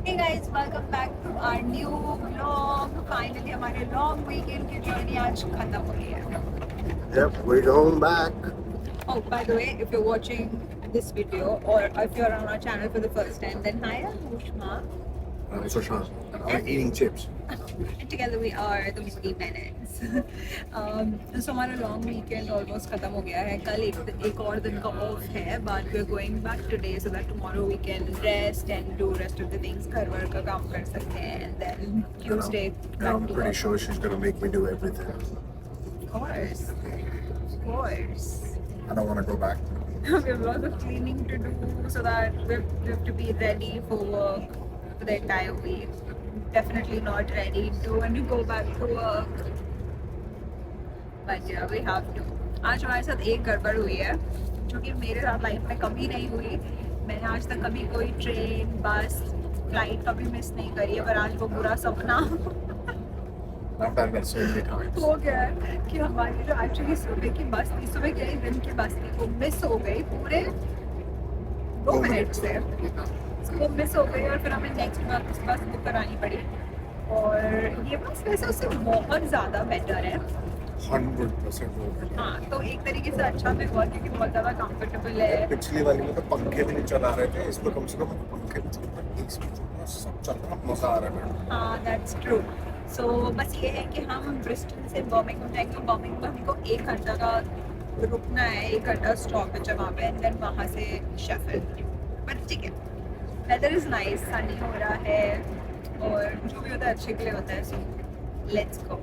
Hey guys, welcome back to our new vlog. Finally हमारे long weekend की journey आज खत्म हो गई है. Yep, we're going back. Oh, by the way, if you're watching this video or if you're on our channel for the first time, then hi, I'm Ushma. I'm Sushant. I'm eating chips. And together we are the Moody Minutes. So हमारा long weekend almost खत्म हो गया है. कल एक और दिन का off है, but we're going back today so that tomorrow we can rest and do rest of the things. घर वर का काम कर सकते हैं, and then Tuesday And back I'm to pretty work. sure she's gonna make me do everything. Of course, of course. I don't want to go back. We have lots of cleaning to do so that we have to be ready for work for the entire week. Definitely not ready to when you go back to work. But yeah, we have to. आज हमारे साथ एक गड़बड़ हुई है जो कि मेरे साथ लाइफ में कभी नहीं हुई. मैंने आज तक कभी कोई ट्रेन बस फ्लाइट कभी मिस नहीं करी है, पर आज वो बुरा सपना I've done that so many times. हो गया है कि हमारी जो एक्चुअली सुबह की बस थी, सुबह के दिन की बस थी, वो मिस हो गई पूरे 2 मिनट से. वो मिस हो गई और फिर हमें नेक्स्ट बस बुक करानी पड़ी. और ये बस वैसे उससे बहुत ज़्यादा बेटर है. 100% वो है. हाँ, तो एक तरीके से अच्छा भी हुआ क्योंकि बहुत ज़्यादा कंफर्टेबल है. पिछली वाली में तो पंखे भी नहीं चला रहे थे. इसमें कम से कम पंखे भी चल रहे हैं, AC भी चल रहा है, सब चल रहा है, मजा आ रहा है. हाँ, दैट्स ट्रू. सो बस ये है कि हम ब्रिस्टल से बर्मिंघम जाएंगे. बर्मिंघम हमको 1 घंटा का रुकना है, 1 घंटा स्टॉपेज है वहाँ पे, एंड देन वहाँ से शेफील्ड. बट ठीक है, वेदर इज़ नाइस, सनी हो रहा है और जो भी होता है अच्छे के लिए होता है. So let's go.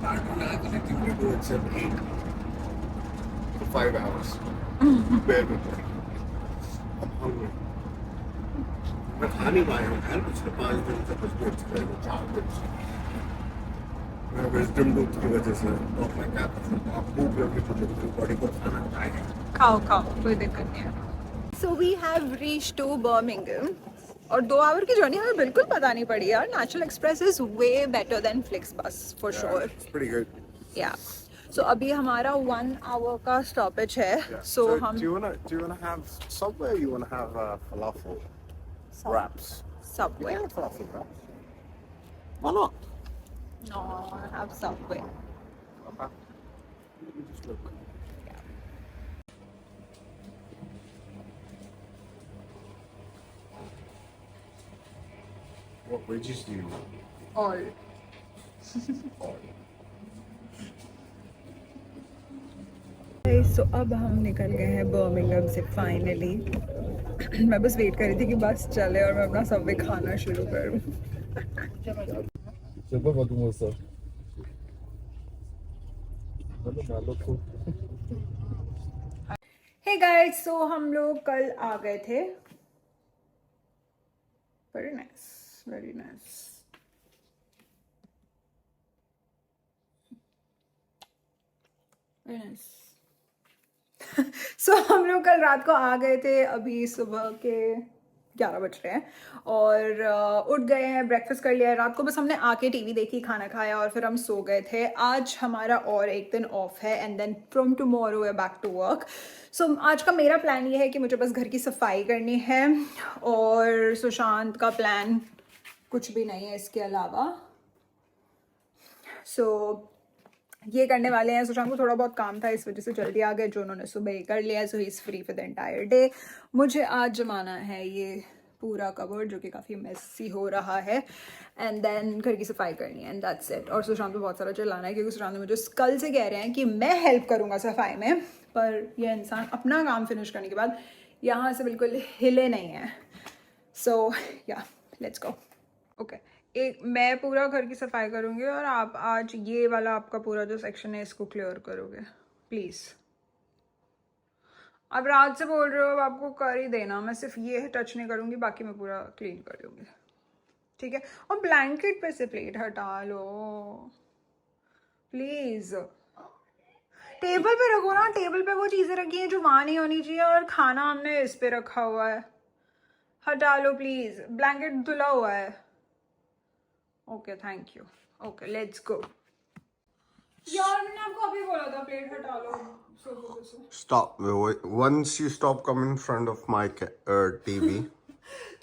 I don't have anything to do except eat for 5 hours. Bear with me. I'm hungry. मैं खा नहीं पाया हूँ यार पिछले 5 दिन से. कुछ भी अच्छा है 4 दिन से. मैं विजडम टूथ की वजह से तो मैं क्या कर सकता हूँ. भूख लगी तो मेरी बॉडी को खाना चाहिए. खाओ खाओ, कोई दिक्कत नहीं है. So we have reach to Birmingham और 2 आवर की जर्नी हमें बिल्कुल पता नहीं पड़ी यार. National Express is way better than FlixBus for sure. It's pretty good. या सो अभी हमारा 1 आवर का स्टॉपेज है. Yeah. सो So हम do you wanna have Subway or you wanna have falafel wraps? You Subway. can have falafel wraps. Why not? No, I have Subway. Okay. Let me just look. What wedges do you want? All. So अब हम निकल गए हैं Birmingham से finally. मैं बस wait कर रही थी कि बस चले और मैं अपना सबवे खाना शुरू करूँ. Je sais pas comment ça. Hey guys, so हम लोग कल आ गए थे. Very nice, very nice. Very nice. So हम लोग कल रात को आ गए थे. अभी सुबह के 11 बज रहे हैं और उठ गए हैं, ब्रेकफास्ट कर लिया है. रात को बस हमने आके टीवी देखी, खाना खाया और फिर हम सो गए थे. आज हमारा और एक दिन ऑफ है and then from tomorrow we are back to work. So आज का मेरा प्लान ये है कि मुझे बस घर की सफाई करनी है और सुशांत का प्लान कुछ भी नहीं है इसके अलावा. सो ये करने वाले हैं. सुशांत को थोड़ा बहुत काम था, इस वजह से जल्दी आ गए, जो उन्होंने सुबह ही कर लिया. So he is free for the entire day. मुझे आज जमाना है ये पूरा कबर्ड जो कि काफ़ी मेसी हो रहा है एंड देन घर की सफाई करनी है एंड दैट्स इट. और सुशांत को बहुत सारा चिल्लाना है क्योंकि सुशांत ने मुझे कल से कह रहे हैं कि मैं हेल्प करूँगा सफाई में, पर यह इंसान अपना काम फिनिश करने के बाद यहाँ से बिल्कुल हिले नहीं है. सो या लेट्स गो. ओके, एक मैं पूरा घर की सफाई करूँगी और आप आज ये वाला आपका पूरा जो सेक्शन है इसको क्लियर करोगे प्लीज़. अब रात से बोल रहे हो, अब आपको कर ही देना. मैं सिर्फ ये टच नहीं करूँगी, बाकी मैं पूरा क्लीन कर लूँगी, ठीक है. और ब्लैंकेट पे से प्लेट हटा लो प्लीज़. टेबल पे रखो ना, टेबल पे वो चीज़ें रखी हैं जो वहाँ नहीं होनी चाहिए और खाना हमने इस पे रखा हुआ है. हटा लो प्लीज़. ब्लैंकेट धुला हुआ है. Okay, thank you. Okay, let's go. यार मैंने आपको अभी बोला था प्लेट हटा लो सोफे पे से। Stop. Once you stop coming in front of my TV,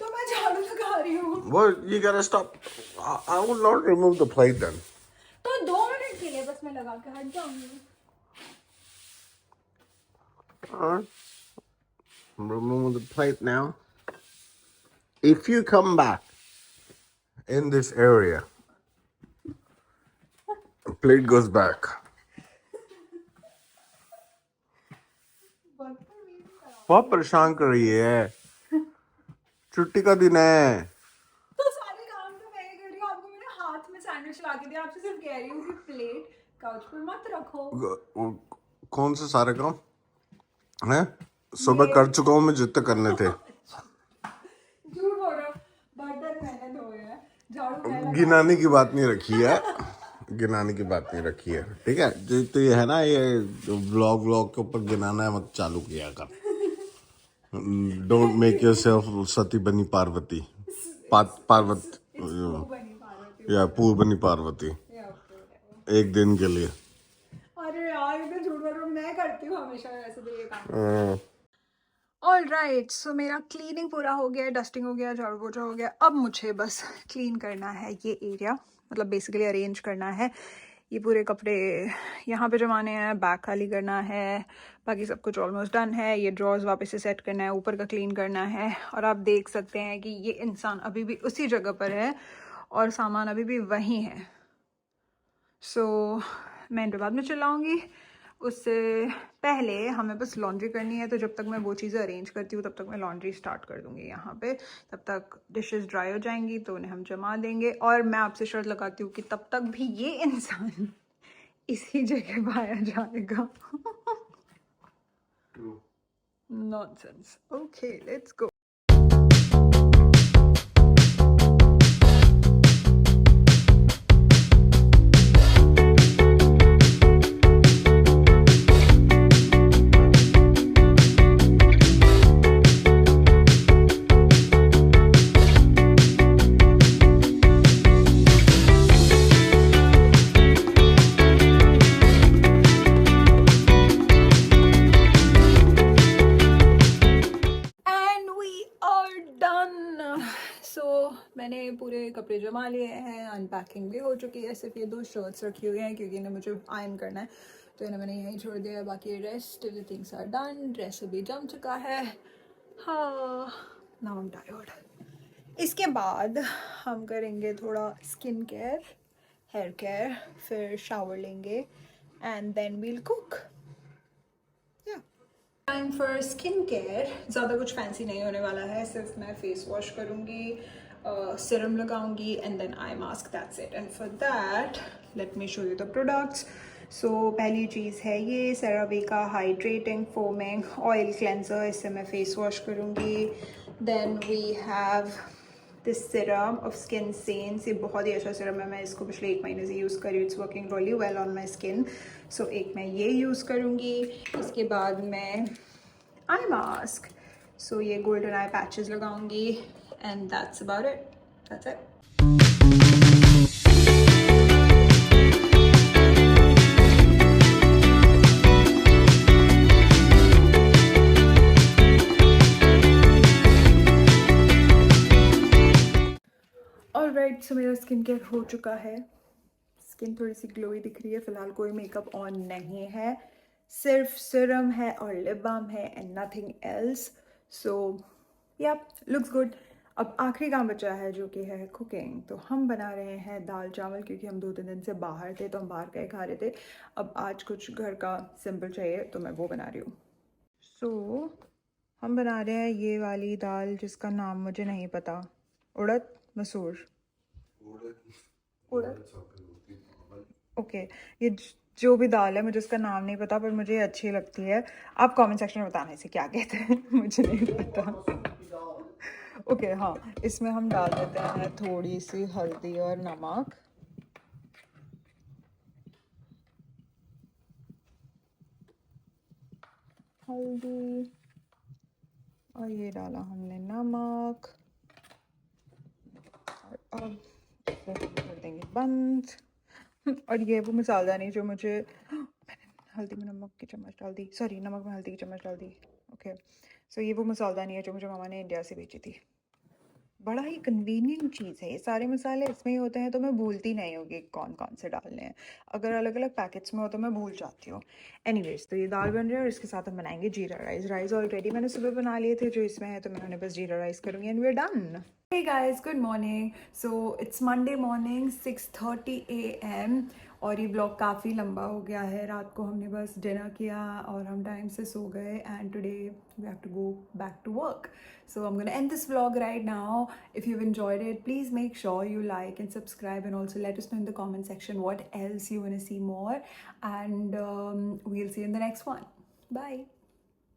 तो मैं झाड़ू लगा रही हूँ। well, you gotta stop. I will not remove the plate then. तो 2 मिनट के लिए बस मैं लगा के हट जाऊंगी। Alright. Remove the plate now. If you come back in this area, the plate goes back. बहुत परेशान कर रही है, छुट्टी का दिन है। तो सारे काम तो मैं ही कर रही हूँ, आपको मैंने हाथ में सैंडविच ला के दिया, आपसे सिर्फ कह रही हूँ कि प्लेट काउच पर मत रखो। कौन से सारे काम हैं? सुबह कर चुका हूँ मैं जितने करने थे। झूठ बोल रहा हूँ, बर्तन मैंने धोए हैं, झाड़ू मैं लगा। गिनाने की बात नहीं रखी है, गिनाने की बात नहीं रखी है, ठीक है। तो ये है ना, ये व्लॉग के ऊपर गिनाना है मत चालू किया कर। डोंट मेक योरसेल्फ सती बनी पार्वती, पार्वती या पूर्वनी पार्वती एक दिन के लिए। अरे यार ये तो झूठ बोल रहा हूँ, मैं करती हूँ हमेशा वैसे तो ये काम। ऑलराइट, सो मेरा क्लीनिंग पूरा हो गया, डस्टिंग हो गया, झाड़ू पोछा हो गया। अब मुझे बस क्लीन करना है ये एरिया, मतलब बेसिकली अरेंज करना है। ये पूरे कपड़े यहाँ पे जमाने हैं, बैग खाली करना है, बाकी सब कुछ ऑलमोस्ट डन है। ये ड्रॉर्स वापस से सेट करना है, ऊपर का क्लीन करना है। और आप देख सकते हैं कि ये इंसान अभी भी उसी जगह पर है और सामान अभी भी वहीं है। सो मैं इन पर बाद में चिल्लाऊँगी, उससे पहले हमें बस लॉन्ड्री करनी है। तो जब तक मैं वो चीज़ें अरेंज करती हूँ तब तक मैं लॉन्ड्री स्टार्ट कर दूँगी यहाँ पे। तब तक डिशेस ड्राई हो जाएंगी तो उन्हें हम जमा देंगे। और मैं आपसे शर्त लगाती हूँ कि तब तक भी ये इंसान इसी जगह पाया जाएगा। नॉनसेंस। Okay let's go. मैंने पूरे कपड़े जमा लिए हैं, अनपैकिंग भी हो चुकी है। सिर्फ ये 2 शर्ट्स रखी हुई हैं क्योंकि इन्हें मुझे आयरन करना है, तो इन्हें मैंने यहीं छोड़ दिया है। बाकी rest things are done, dress अभी जम चुका है। हाँ, नाउ आई एम टायर्ड। इसके बाद हम करेंगे थोड़ा स्किन केयर, हेयर केयर, फिर शावर लेंगे and then we'll cook. Time for skin care. ज़्यादा कुछ फैंसी नहीं होने वाला है, सिर्फ मैं फेस वॉश करूँगी, सीरम लगाऊंगी and then eye mask, that's it. And for that let me show you the products. So पहली चीज़ है ये सेरावी का हाइड्रेटिंग फोमिंग ऑयल क्लेंजर, इससे मैं फेस वॉश करूँगी। Then we have this serum of Skin Sense, ये बहुत ही अच्छा सीरम है, मैं इसको पिछले 1 महीने से यूज़ कर रही हूँ। It's working really well on my skin. So एक मैं ये यूज़ करूँगी। इसके बाद मैं आई मास्क, सो ये गोल्डन आई पैचेस लगाऊंगी and that's about it, that's it. Alright, so मेरा स्किन केयर हो चुका है। स्किन थोड़ी सी ग्लोई दिख रही है। फिलहाल कोई मेकअप ऑन नहीं है, सिर्फ सीरम है और लिप बाम है एंड नथिंग एल्स। सो या लुक्स गुड। अब आखिरी काम बचा है जो कि है कुकिंग। तो हम बना रहे हैं दाल चावल, क्योंकि हम 2-3 दिन से बाहर थे तो हम बाहर का ही खा रहे थे। अब आज कुछ घर का सिंपल चाहिए तो मैं वो बना रही हूँ। सो हम बना रहे हैं ये वाली दाल जिसका नाम मुझे नहीं पता, उड़द मसूर, उड़द, ओके ये जो भी दाल है, मुझे उसका नाम नहीं पता पर मुझे अच्छी लगती है। आप कमेंट सेक्शन में बताना इसे क्या कहते हैं, मुझे नहीं पता। ओके हाँ, इसमें हम डाल देते हैं थोड़ी सी हल्दी और नमक। हल्दी और ये डाला हमने नमक। और अब इसे कर देंगे बंद। और ये वो मसालदानी जो मुझे मैंने हल्दी में नमक की चम्मच डाल दी, सॉरी नमक में हल्दी की चम्मच डाल दी। ओके, सो ये वो मसालदानी है जो मुझे मामा ने इंडिया से भेजी थी। बड़ा ही कन्वीनियंट चीज़ है, ये सारे मसाले इसमें ही होते हैं तो मैं भूलती नहीं होगी कौन कौन से डालने हैं। अगर अलग अलग पैकेट्स में हो तो मैं भूल जाती हूँ। एनीवेज, तो ये दाल बन रही है और इसके साथ हम बनाएंगे जीरा राइस। राइस ऑलरेडी मैंने सुबह बना लिए थे जो इसमें है, तो मैं उन्हें बस जीरा राइस करूँगी and we are done. Hey guys, good morning. So it's Monday morning, 6:30 a.m. और ये ब्लॉग काफ़ी लंबा हो गया है। रात को हमने बस डिनर किया और हम टाइम से सो गए and today we have to go back to work. So I'm gonna end this vlog right now. If you've enjoyed it, please make sure you like and subscribe, and also let us know in the comment section what else you wanna see more. And we'll see you in the next one. Bye.